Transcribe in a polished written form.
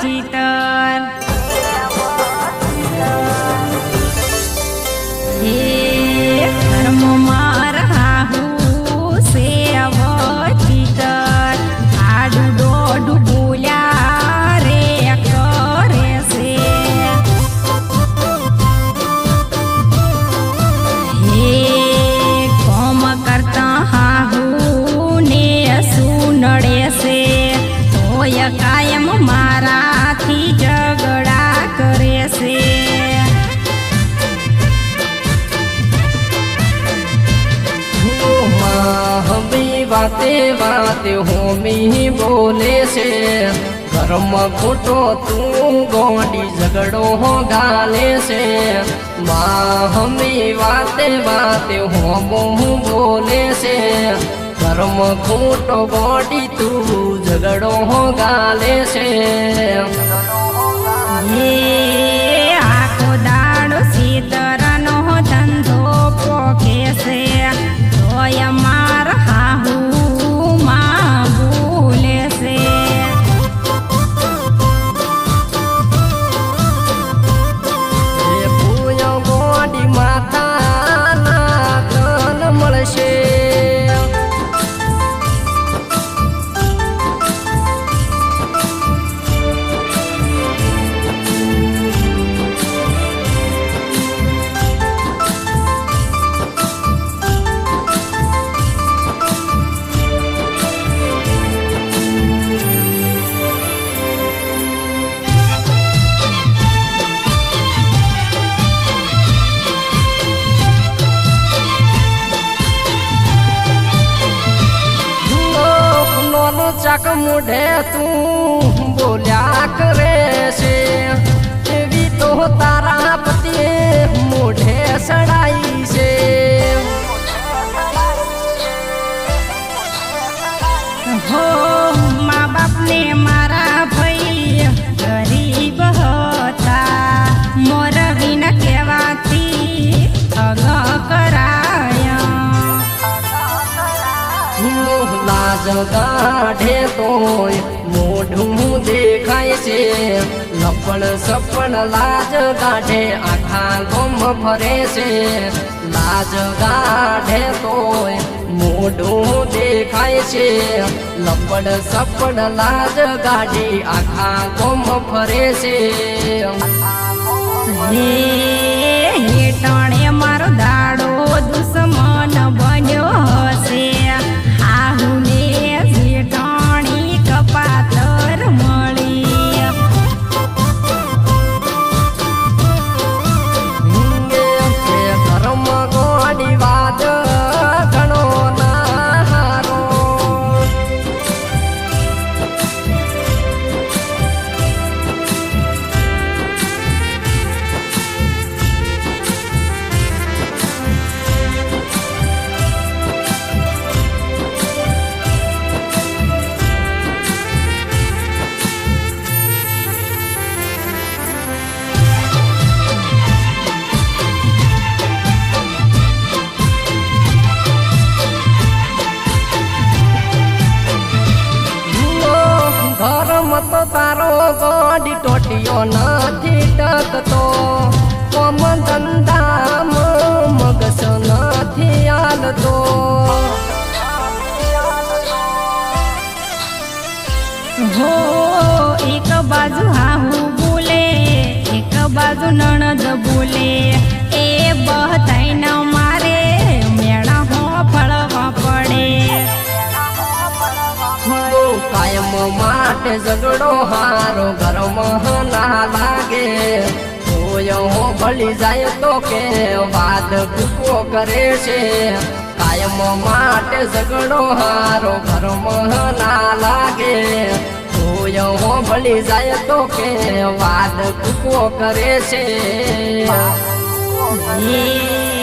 ચિતર હે કર્મમાં રાહુ સેવ ચિતર આડું દોડું બોલ્યા રે કરે છે હે કોમ કરતા હાહુ ને શું નડે છે તોય કાયમ મારાથી ઝઘડા કરે છે વાતે વાતે હોમી બોલે છે ઘરમાં ખોટો તું ગોડી ઝઘડો ગાલે છે માં હમી વાતે વાતે હોમો બોલે છે ઘરમાં ખોટો ગોડી તું ઝઘડો ગાલે છે હે આખો દાડો સીતરનો ધંધો પોખે છે તોય માર હાહુ માં ભૂલે છે પૂય ગોડી માતાના કન મળશે ચાક મોઢે તું બોલ્યા કરે છે એવી તો તારા પતિએ મોઢે સડાઈ છે હો મા બાપને મારા ભાઈ ગરીબ હતા મોર વિના કહેવાથી અગ કરાયા લાજ કાઢે તોય મોઢું દેખાય છે લપણ સપણ લાજ કાઢે આખા ગમ ફરે છે લાજ કાઢે તોય મોઢું દેખાય છે લપડ સપડ લાજ કાઢી આખા ગમ ફરે છે હે હેટાણે મારો દાડો દુશ્મન બન્યો હશે આહુને જેઠાણી કપાતર મળી ધર્મ ગોડી વાત ઘણો નારો તો તારો ગોડી ટોટિયો નથી ટકતો કોમ ધંધામાં મગસ નથી હાલતો હો એક બાજુ હાહુ બોલે એક બાજુ નણદ બોલે એ બહતાઈને મારે મેળા હો ફળવા પડે કાયમ માટે ઝઘડો હારો ઘરમાં ના લાગે હોય હો ભળી જાય તો કે વાદ કૂકો કરે છે કાયમ માટે ઝઘડો હારો ઘરમાં ના લાગે હોય હો ભળી જાય તો કે વાદ કૂકો કરે છે હે